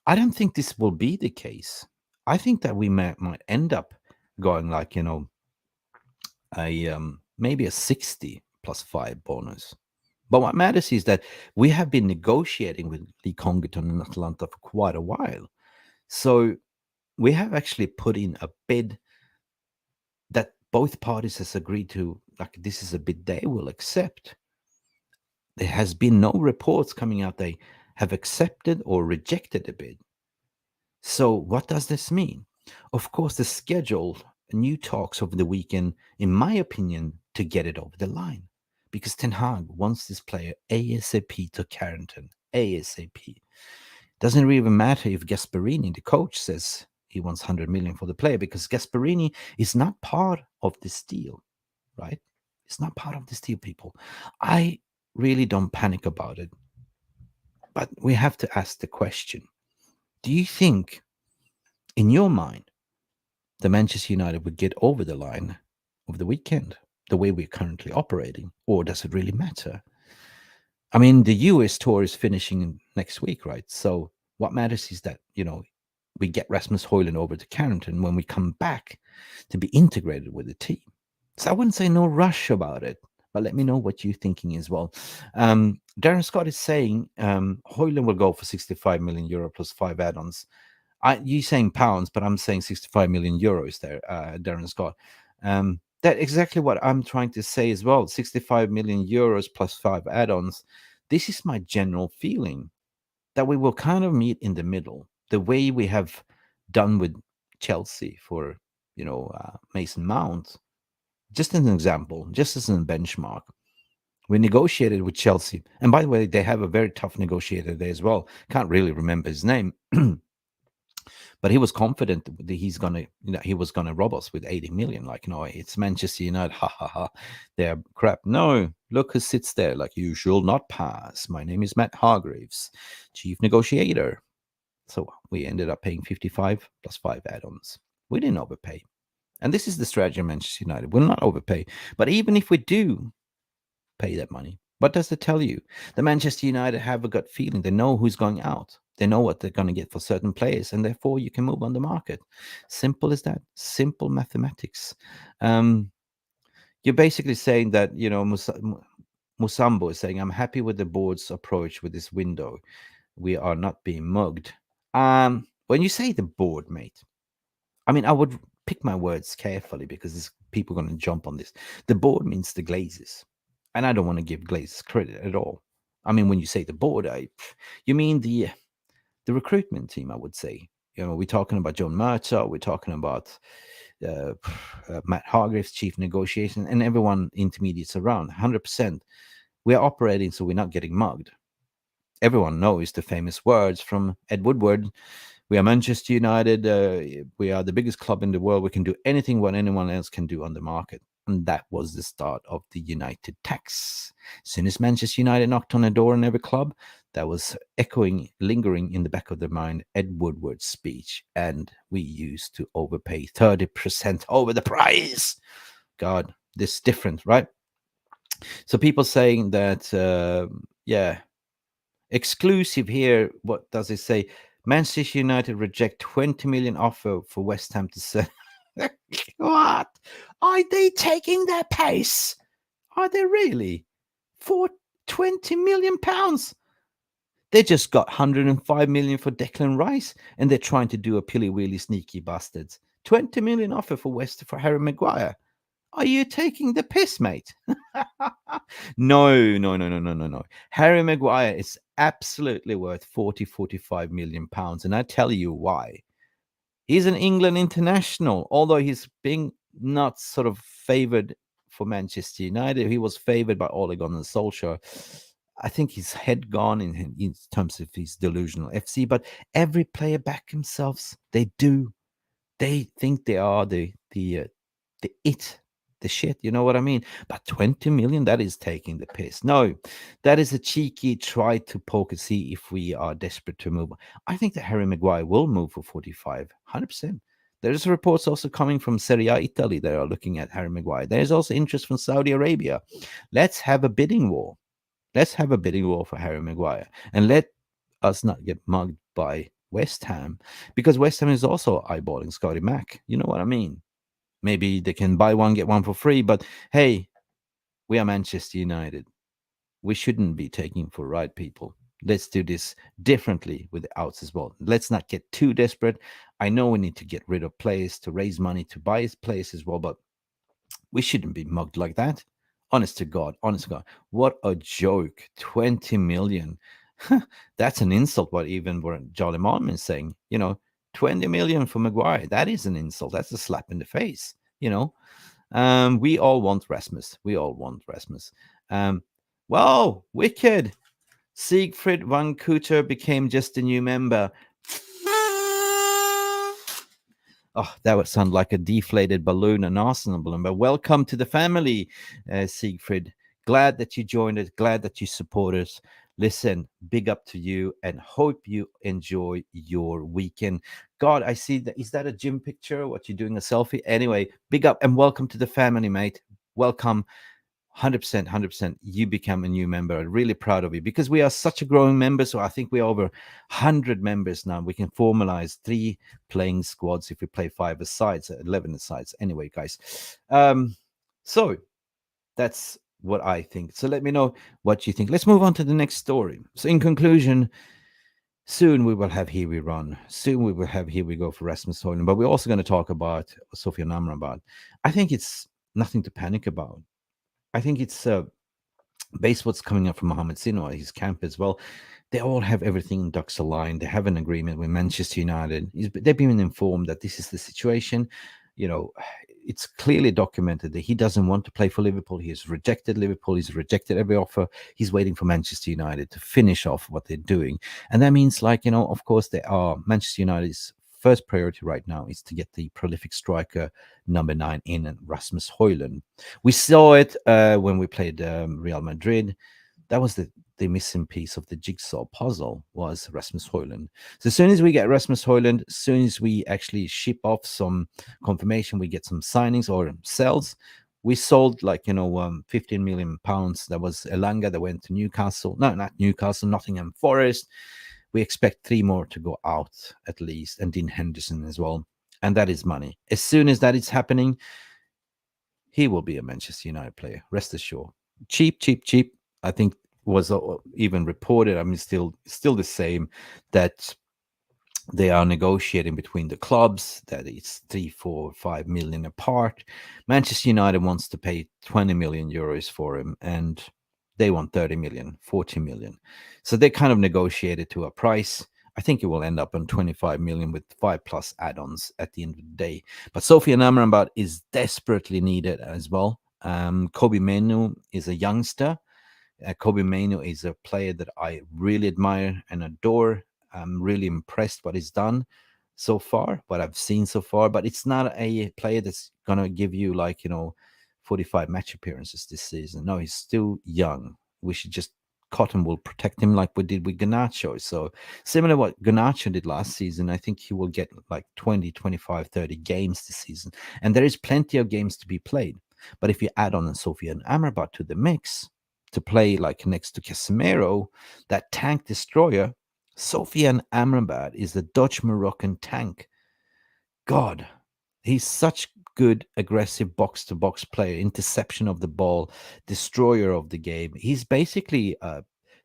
S2: I don't think this will be the case. I think that we might end up going like, you know, maybe a 60 plus 5 bonus. But what matters is that we have been negotiating with Lee Congerton and Atalanta for quite a while. So we have actually put in a bid that both parties has agreed to, like this is a bid they will accept. There has been no reports coming out they have accepted or rejected the bid. So what does this mean? Of course, the scheduled new talks over the weekend, in my opinion, to get it over the line. Because Ten Hag wants this player ASAP to Carrington. ASAP. Doesn't even matter if Gasperini, the coach, says he wants 100 million for the player, because Gasperini is not part of this deal, right? It's not part of this deal, people. I really don't panic about it. But we have to ask the question. Do you think, in your mind, the Manchester United would get over the line over the weekend, the way we're currently operating, or does it really matter? I mean, the US tour is finishing next week, right? So what matters is that, you know, we get Rasmus HOJLUND over to Carrington when we come back to be integrated with the team. So I wouldn't say no rush about it, but let me know what you're thinking as well. Darren Scott is saying HOJLUND will go for 65 million euro plus 5 add-ons. You're saying pounds, but I'm saying 65 million euros there, Darren Scott. That's exactly what I'm trying to say as well. 65 million euros plus 5 add-ons. This is my general feeling, that we will kind of meet in the middle, the way we have done with Chelsea for, you know, Mason Mount. Just as an example, just as a benchmark. We negotiated with Chelsea. And by the way, they have a very tough negotiator there as well. Can't really remember his name. But he was confident that he's gonna, you know, he was gonna rob us with 80 million. Like, no, it's Manchester United, ha ha ha, they're crap. No, look who sits there. Like, you shall not pass. My name is Matt Hargreaves, chief negotiator. So we ended up paying 55 plus 5 add-ons. We didn't overpay, and this is the strategy of Manchester United. We'll not overpay, but even if we do pay that money, What does it tell you? The Manchester United have a gut feeling. They know who's going out. They know what they're going to get for certain players, and therefore you can move on the market. Simple as that. Simple mathematics. You're basically saying that, you know, Musambo is saying, I'm happy with the board's approach with this window. We are not being mugged. When you say the board, mate, I mean, I would pick my words carefully because there's people going to jump on this. The board means the Glazers. And I don't want to give Glazers credit at all. I mean, when you say the board, you mean the recruitment team, I would say. You know, we're talking about John Murtaugh, we're talking about Matt Hargreaves, chief negotiation, and everyone intermediates around. 100%. We are operating so we're not getting mugged. Everyone knows the famous words from Ed Woodward. We are Manchester United. We are the biggest club in the world. We can do anything what anyone else can do on the market. And that was the start of the United tax. As soon as Manchester United knocked on a door in every club, that was echoing, lingering in the back of their mind, Ed Woodward's speech. And we used to overpay 30% over the price. God, this is different, right? So people saying that, yeah, exclusive here. What does it say? Manchester United reject 20 million offer for West Ham to sell. What? Are they taking their pace? Are they really? For 20 million pounds? They just got 105 million for Declan Rice, and they're trying to do a pilly-wheelie sneaky bastards. 20 million offer for Harry Maguire. Are you taking the piss, mate? No. Harry Maguire is absolutely worth 45 million pounds, and I tell you why. He's an England international, although he's being not sort of favored for Manchester United. He was favored by Ole Gunnar Solskjaer. I think his head gone in terms of his delusional FC, but every player back themselves. They do. They think they are the shit, you know what I mean? But 20 million, that is taking the piss. No, that is a cheeky try to poke and see if we are desperate to move. I think that Harry Maguire will move for 45, 100%. There's reports also coming from Serie A Italy that are looking at Harry Maguire. There's also interest from Saudi Arabia. Let's have a bidding war. Let's have a bidding war for Harry Maguire. And let us not get mugged by West Ham, because West Ham is also eyeballing Scotty Mac. You know what I mean? Maybe they can buy one, get one for free. But hey, we are Manchester United. We shouldn't be taking for right people. Let's do this differently with the outs as well. Let's not get too desperate. I know we need to get rid of players to raise money to buy players as well, but we shouldn't be mugged like that. Honest to God. What a joke. 20 million. That's an insult. What even Jolly Martin is saying, 20 million for Maguire. That is an insult. That's a slap in the face, We all want Rasmus. Whoa, wicked. 𝒂𝒊𝒄𝒌 𝑹𝒖𝒃𝒚 became just a new member. Oh, that would sound like a deflated balloon, an Arsenal balloon. But welcome to the family, 𝒂𝒊𝒄. Glad that you joined us. Glad that you support us. Listen, big up to you, and hope you enjoy your weekend. God, I see that. Is that a gym picture? What, you doing a selfie? Anyway, big up and welcome to the family, mate. Welcome. 100%. You become a new member. I'm really proud of you because we are such a growing member. So I think we're over 100 members now. We can formalize 3 playing squads if we play 5 asides, 11 asides. Anyway, guys. So that's what I think. So let me know what you think. Let's move on to the next story. So in conclusion, soon we will have Here We Run. Soon we will have Here We Go for Rasmus HOJLUND. But we're also going to talk about Sofyan Amrabat. I think it's nothing to panic about. I think it's based what's coming up from Mohamed Sinwar, his camp as well. They all have everything in ducks aligned. They have an agreement with Manchester United. They've been informed that this is the situation. It's clearly documented that he doesn't want to play for Liverpool. He has rejected Liverpool. He's rejected every offer. He's waiting for Manchester United to finish off what they're doing. And that means, of course, Manchester United's first priority right now is to get the prolific striker number 9 in, Rasmus HOJLUND. We saw it when we played Real Madrid. That was the missing piece of the jigsaw puzzle, was Rasmus HOJLUND. So as soon as we get Rasmus HOJLUND, as soon as we actually ship off some confirmation, we get some signings or sells, We sold like 15 million pounds. That was Elanga that went to Newcastle. No, not Newcastle, Nottingham Forest. We expect 3 more to go out at least, and Dean Henderson as well. And that is money. As soon as that is happening, he will be a Manchester United player. Rest assured. Cheap, cheap, cheap. I think was even reported. I mean, still the same, that they are negotiating between the clubs, that it's 3, 4, 5 million apart. Manchester United wants to pay 20 million euros for him, and they want 30 million, 40 million. So they kind of negotiated to a price. I think it will end up on 25 million with 5+ add-ons at the end of the day. But Sofyan Amrabat is desperately needed as well. Kobbie Mainoo is a youngster. Kobbie Mainoo is a player that I really admire and adore. I'm really impressed what he's done so far, what I've seen so far. But it's not a player that's gonna give you 45 match appearances this season. No, he's still young. We should just Cotton will protect him like we did with Garnacho. So similar to what Garnacho did last season, I think he will get like 20, 25, 30 games this season. And there is plenty of games to be played. But if you add on Sofyan Amrabat to the mix to play like next to Casemiro, that tank destroyer, Sofyan Amrabat is the Dutch Moroccan tank. God, he's such good, aggressive box-to-box player, interception of the ball, destroyer of the game. He's basically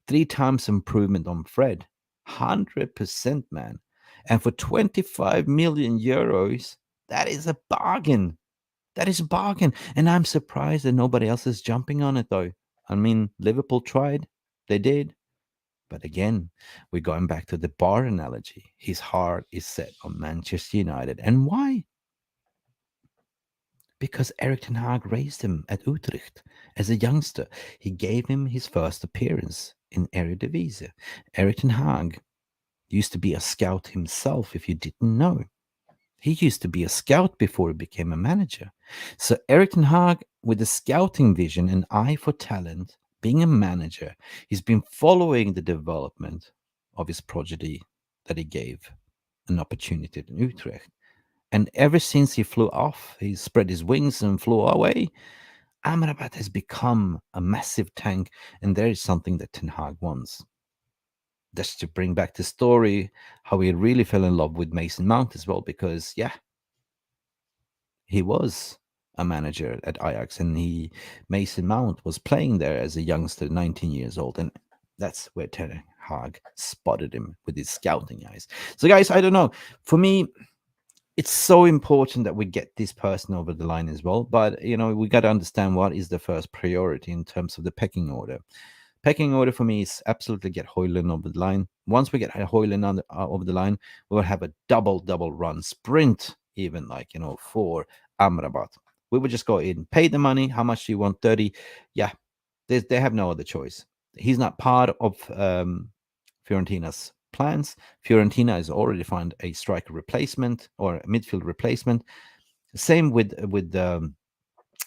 S2: 3 times improvement on Fred. 100%, man. And for 25 million euros, that is a bargain. That is a bargain. And I'm surprised that nobody else is jumping on it, though. I mean, Liverpool tried. They did. But again, we're going back to the bar analogy. His heart is set on Manchester United. And why? Because Erik ten Hag raised him at Utrecht as a youngster. He gave him his first appearance in Eredivisie. Erik ten Hag used to be a scout himself, if you didn't know. He used to be a scout before he became a manager. So Erik ten Hag, with a scouting vision, an eye for talent, being a manager, he's been following the development of his prodigy that he gave an opportunity in Utrecht. And ever since he flew off, he spread his wings and flew away, Amrabat has become a massive tank, and there is something that Ten Hag wants. Just to bring back the story, how he really fell in love with Mason Mount as well, because, yeah, he was a manager at Ajax, and Mason Mount was playing there as a youngster, 19 years old, and that's where Ten Hag spotted him with his scouting eyes. So, guys, I don't know. For me, it's so important that we get this person over the line as well. But, we got to understand what is the first priority in terms of the pecking order. Pecking order for me is absolutely get Højlund over the line. Once we get Højlund over the line, we'll have a double run sprint, even for Amrabat. We will just go in, pay the money. How much do you want? 30? Yeah, they have no other choice. He's not part of Fiorentina's plans. Fiorentina has already found a striker replacement or a midfield replacement. Same with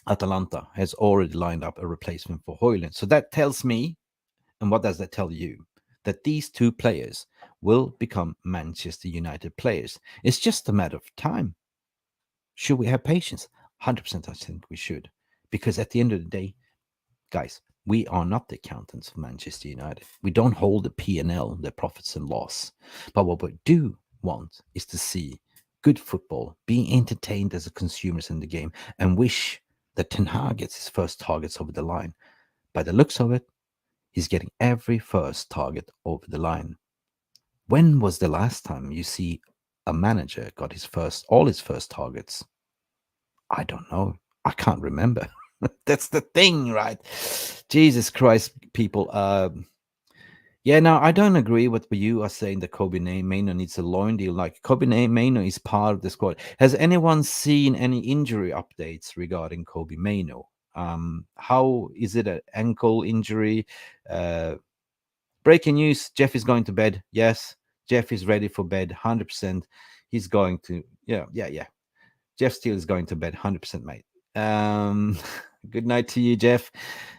S2: Atalanta has already lined up a replacement for Højlund. So that tells me, and what does that tell you? That these 2 players will become Manchester United players. It's just a matter of time. Should we have patience? 100% I think we should. Because at the end of the day, guys, we are not the accountants of Manchester United. We don't hold the P&L, the profits and loss. But what we do want is to see good football, being entertained as a consumers in the game, and wish that Ten Hag gets his first targets over the line. By the looks of it, he's getting every first target over the line. When was the last time you see a manager got all his first targets? I don't know. I can't remember. That's the thing, right? Jesus Christ, people. Yeah, no, I don't agree with what you are saying that Kobbie Mainoo needs a loan deal. Like, Kobbie Mainoo is part of the squad. Has anyone seen any injury updates regarding Kobbie Mainoo? How is it an ankle injury? Breaking news, Jeff is going to bed. Yes, Jeff is ready for bed, 100%. He's going to, yeah. Jeff Steele is going to bed, 100%, mate. Good night to you, Jeff,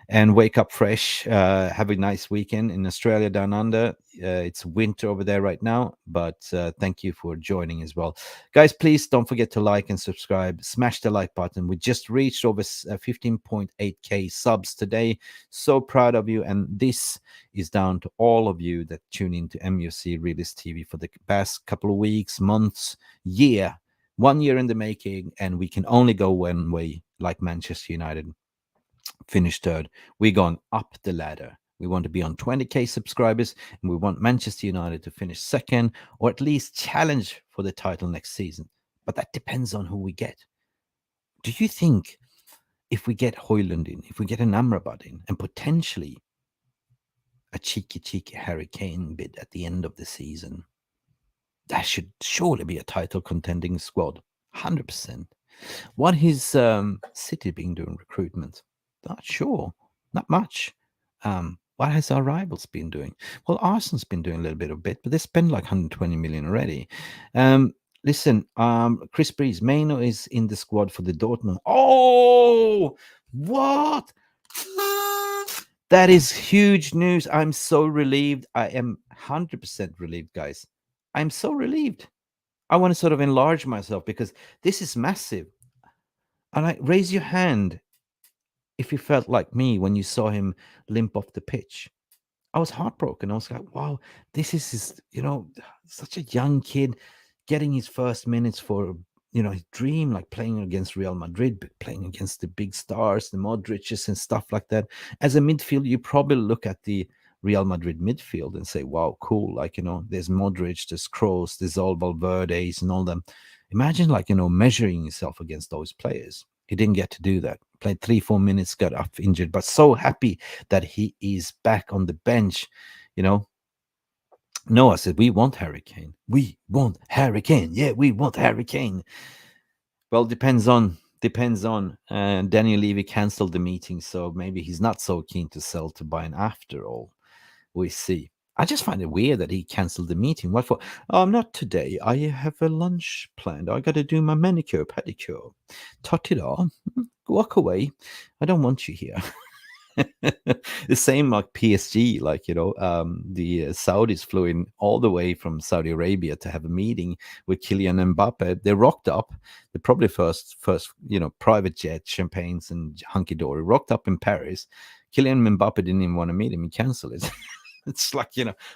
S2: and wake up fresh. Have a nice weekend in Australia down under. It's winter over there right now, but thank you for joining as well. Guys, please don't forget to like and subscribe. Smash the like button. We just reached over 15.8k subs today. So proud of you. And this is down to all of you that tune into Mufc Realist TV for the past couple of weeks, months, year. 1 year in the making, and we can only go one way, like Manchester United finished third. We're going up the ladder. We want to be on 20k subscribers, and we want Manchester United to finish second, or at least challenge for the title next season. But that depends on who we get. Do you think if we get Højlund in, if we get an Amrabat in, and potentially a cheeky Harry Kane bid at the end of the season, that should surely be a title contending squad, 100%. What is City been doing recruitment? Not sure, not much. What has our rivals been doing? Well, Arsenal's been doing a little bit of bit, but they spent like 120 million already. Listen, Chris Breeze, Mano is in the squad for the Dortmund. Oh, what? That is huge news. I'm so relieved. I am 100% relieved, guys. I'm so relieved. I want to sort of enlarge myself because this is massive. And raise your hand if you felt like me when you saw him limp off the pitch. I was heartbroken. I was like, wow, this is such a young kid getting his first minutes for, his dream, like playing against Real Madrid, playing against the big stars, the Modric's and stuff like that. As a midfielder, you probably look at the Real Madrid midfield and say, wow, cool. Like, there's Modric, there's Kroos, there's all Valverde's and all them. Imagine measuring yourself against those players. He didn't get to do that. Played 3-4 minutes, got up injured, but so happy that he is back on the bench. Noah said, we want Harry Kane. We want Harry Kane. Yeah, we want Harry Kane. Well, depends on. Daniel Levy canceled the meeting, so maybe he's not so keen to sell to Bayern after all. We see. I just find it weird that he canceled the meeting. What for? Oh, not today. I have a lunch planned. I got to do my manicure, pedicure. Totida, walk away. I don't want you here. The same like PSG, the Saudis flew in all the way from Saudi Arabia to have a meeting with Kylian Mbappe. They rocked up. They probably first private jet, champagnes and hunky dory rocked up in Paris. Kylian Mbappe didn't even want to meet him. He canceled it. It's like,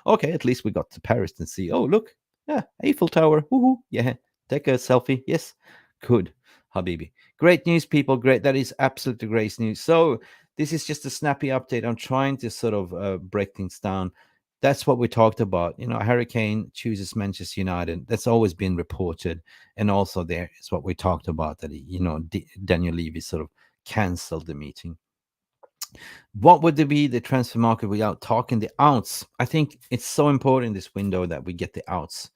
S2: okay, at least we got to Paris and see, oh, look, yeah, Eiffel Tower. Woohoo. Yeah, take a selfie. Yes, good, Habibi. Great news, people. Great. That is absolutely great news. So this is just a snappy update. I'm trying to sort of break things down. That's what we talked about. Harry Kane chooses Manchester United. That's always been reported. And also there is what we talked about, that, Daniel Levy sort of canceled the meeting. What would be the transfer market without talking the outs? I think it's so important in this window that we get the outs.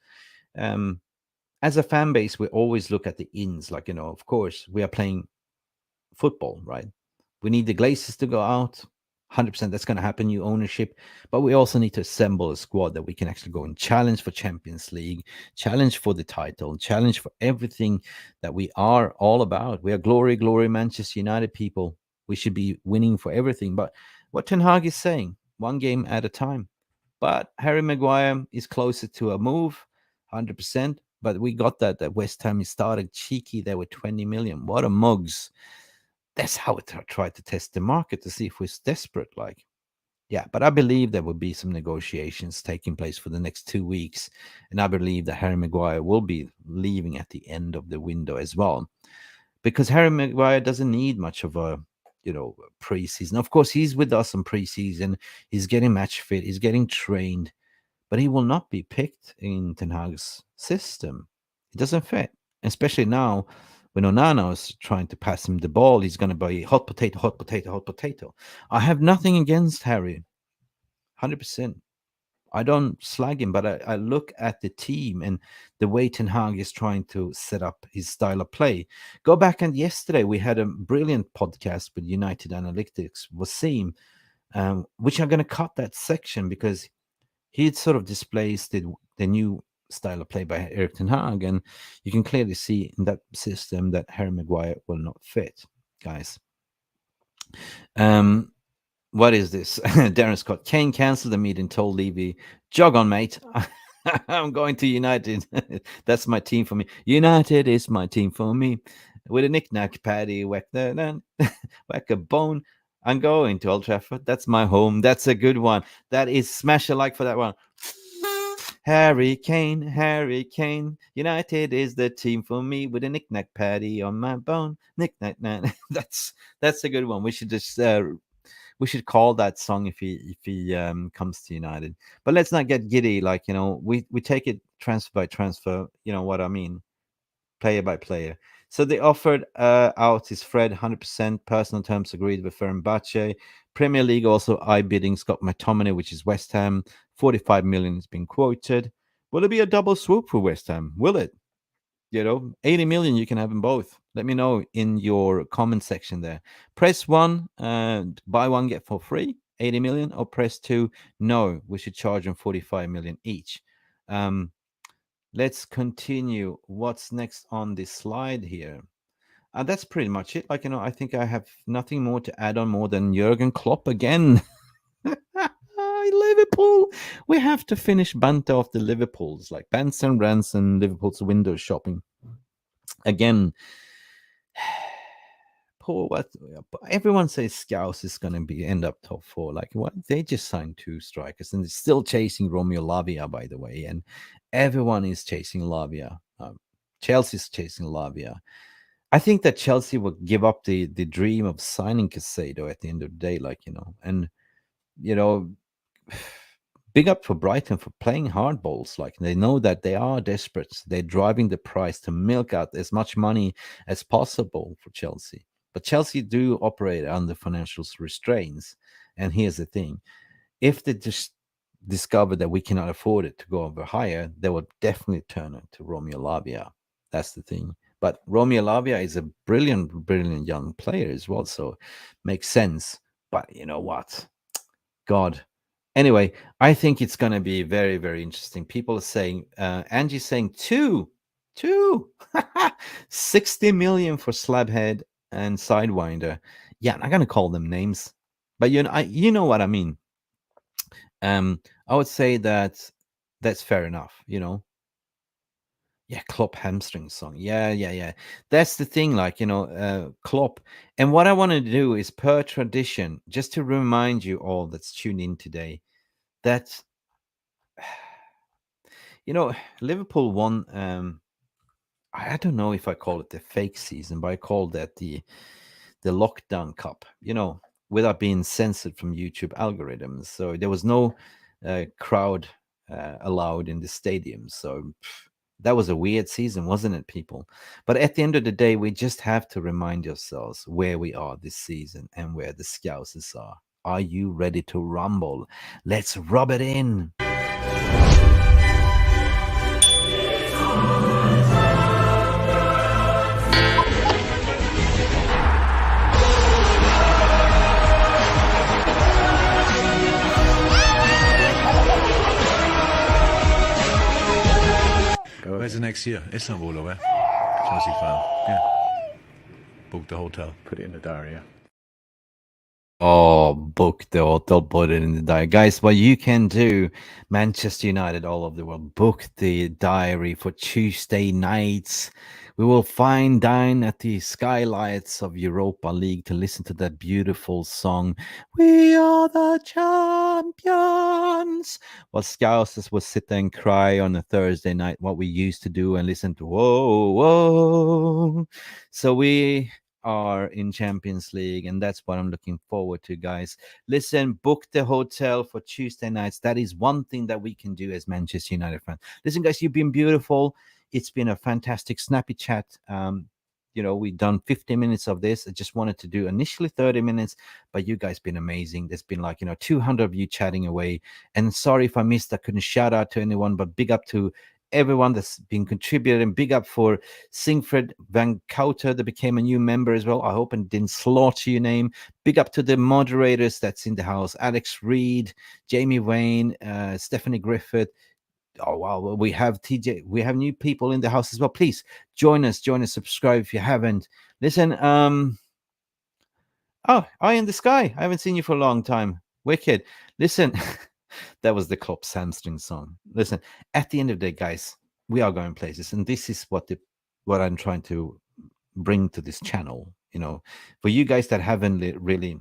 S2: As a fan base, we always look at the ins. Like, of course, we are playing football, right? We need the Glazers to go out. 100% that's going to happen, new ownership. But we also need to assemble a squad that we can actually go and challenge for Champions League, challenge for the title, challenge for everything that we are all about. We are glory, Manchester United people. We should be winning for everything. But what Ten Hag is saying, one game at a time. But Harry Maguire is closer to a move, 100%. But we got that West Ham started cheeky there with 20 million. What a mugs. That's how it tried to test the market to see if we're desperate. Yeah, but I believe there will be some negotiations taking place for the next 2 weeks. And I believe that Harry Maguire will be leaving at the end of the window as well. Because Harry Maguire doesn't need much of a preseason. Of course, he's with us on preseason. He's getting match fit. He's getting trained. But he will not be picked in Ten Hag's system. It doesn't fit. Especially now when Onana is trying to pass him the ball, he's going to be hot potato. I have nothing against Harry. 100%. I don't slag him, but I look at the team and the way Ten Hag is trying to set up his style of play. Go back, and yesterday we had a brilliant podcast with United Analytics, Wasim, which I'm going to cut that section because he sort of displays the new style of play by Erik Ten Hag, and you can clearly see in that system that Harry Maguire will not fit, guys. What is this? Darren Scott. Kane cancelled the meeting, told Levy, jog on, mate. I'm going to United. That's my team for me. United is my team for me. With a knick-knack, Paddy, whack a bone. I'm going to Old Trafford. That's my home. That's a good one. That is smash a like for that one. Harry Kane, Harry Kane. United is the team for me with a knick-knack, Paddy on my bone. Knick-knack, that's a good one. We should just we should call that song if he comes to United. But let's not get giddy. Like, we take it transfer by transfer. You know what I mean? Player by player. So they offered out his Fred 100%, personal terms agreed with Fenerbahce. Premier League also eye bidding Scott McTominay, which is West Ham. 45 million has been quoted. Will it be a double swoop for West Ham? Will it? 80 million, you can have them both. Let me know in your comment section there. Press 1, buy one, get for free, 80 million, or press 2, no, we should charge them 45 million each. Let's continue. What's next on this slide here? That's pretty much it. Like, I think I have nothing more to add on more than Jurgen Klopp again. Liverpool. We have to finish Banta off the Liverpools, like Bants and Rants and Liverpool's window shopping. Again, poor what everyone says Scouse is going to be end up top 4. Like, what? They just signed 2 strikers and they're still chasing Romeo Lavia, by the way, and everyone is chasing Lavia. Chelsea's chasing Lavia. I think that Chelsea will give up the dream of signing Casado at the end of the day, like, and big up for Brighton for playing hardballs. Like, they know that they are desperate. They're driving the price to milk out as much money as possible for Chelsea. But Chelsea do operate under financial restraints. And here's the thing. If they just discover that we cannot afford it to go over higher, they will definitely turn it to Romeo Lavia. That's the thing. But Romeo Lavia is a brilliant, brilliant young player as well. So makes sense. But you know what? God. Anyway, I think it's going to be very, very interesting. People are saying, Angie's saying 60 million for Slabhead and Sidewinder. Yeah, I'm not going to call them names, but you know what I mean. I would say that that's fair enough, Yeah, Klopp hamstring song. Yeah. That's the thing, like, Klopp. And what I want to do is, per tradition, just to remind you all that's tuned in today, that Liverpool won. I don't know if I call it the fake season, but I call that the lockdown cup. Without being censored from YouTube algorithms. So there was no crowd allowed in the stadium. So that was a weird season, wasn't it, people? But at the end of the day, we just have to remind ourselves where we are this season and where the Scousers are. Are you ready to rumble? Let's rub it in.
S6: Where's the next year? Istanbul or where? Chelsea fan. Yeah. Book the hotel. Put it in the diary, yeah.
S2: Oh, book the hotel, put it in the diary. Guys, what you can do, Manchester United, all over the world, book the diary for Tuesday nights. We will dine at the skylights of Europa League to listen to that beautiful song, We Are the Champions. While Scousers will sit there and cry on a Thursday night, what we used to do, and listen to Whoa, Whoa. So we are in Champions League, and that's what I'm looking forward to, guys. Listen, book the hotel for Tuesday nights. That is one thing that we can do as Manchester United fans. Listen, guys, you've been beautiful. It's been a fantastic snappy chat. We've done 50 minutes of this. I just wanted to do initially 30 minutes, but you guys been amazing. There's been 200 of you chatting away. And sorry if I couldn't shout out to anyone, but big up to everyone that's been contributing. Big up for Singfred Van Kouter that became a new member as well. I hope I didn't slaughter your name. Big up to the moderators that's in the house: Alex Reed, Jamie Wayne, Stephanie Griffith. Oh wow, we have TJ. We have new people in the house as well. Please join us, subscribe if you haven't. Listen, Oh, Eye in the Sky. I haven't seen you for a long time. Wicked. Listen, that was the Klopp's hamstring song. Listen, at the end of the day, guys, we are going places, and this is what I'm trying to bring to this channel. You know, for you guys that haven't really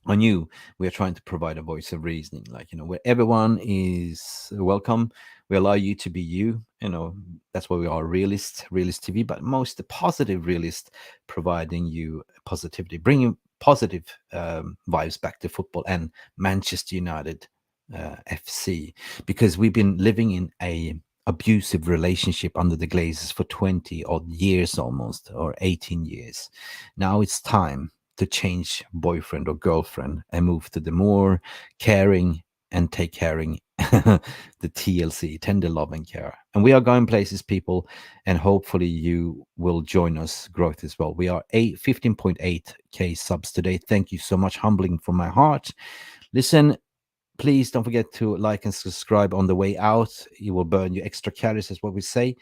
S2: on you, we are trying to provide a voice of reasoning, like, you know, where everyone is welcome. We allow you to be you. You know, that's why we are realist TV, but most the positive realist, providing you positivity, bringing positive vibes back to football and Manchester United FC, because we've been living in a abusive relationship under the Glazers for 20 odd years, almost, or 18 years. Now it's time to change boyfriend or girlfriend and move to the more caring and take caring, the TLC, tender love and care. And we are going places, people, and hopefully you will join us growth as well. We are 15.8k subs today. Thank you so much, humbling from my heart. Listen, please don't forget to like and subscribe on the way out. It will burn you extra calories, is what we say.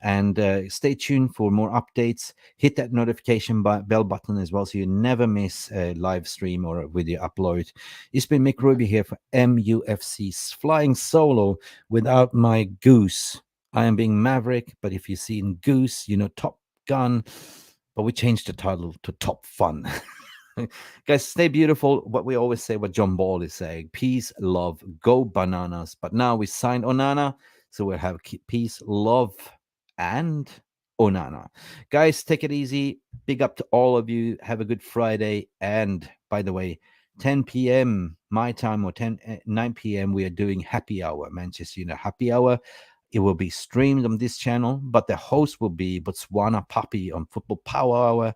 S2: And stay tuned for more updates. Hit that notification bell button as well, so you never miss a live stream or a video upload. It's been Mick Ruby here for MUFC's Flying Solo without my goose. I am being Maverick, but if you've seen Goose, you know, Top Gun. But we changed the title to Top Fun. Guys, stay beautiful. What we always say, what John Ball is saying: peace, love, go bananas. But now we signed Onana, so we'll have peace, love, and Onana. Guys, take it easy. Big up to all of you. Have a good Friday. And by the way, 10 p.m. my time, or 9 p.m. we are doing happy hour, Manchester United happy hour. It will be streamed on this channel, but the host will be Botswana Papi on Football Power Hour.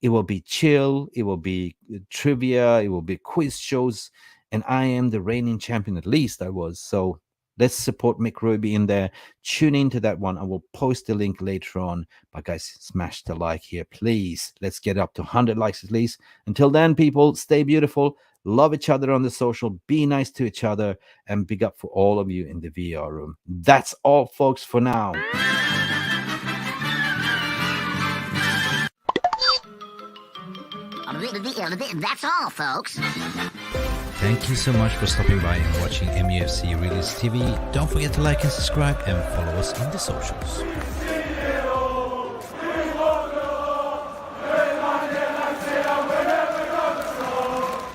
S2: It will be chill, it will be trivia, it will be quiz shows, and I am the reigning champion, at least I was. So let's support Mick Ruby in there. Tune into that one. I will post the link later on. But guys, smash the like here, please. Let's get up to 100 likes at least. Until then, people, stay beautiful. Love each other on the social. Be nice to each other. And big up for all of you in the VR room. That's all, folks, for now.
S7: That's all, folks.
S5: Thank you so much for stopping by and watching MUFC Realist TV. Don't forget to like and subscribe and follow us on the socials.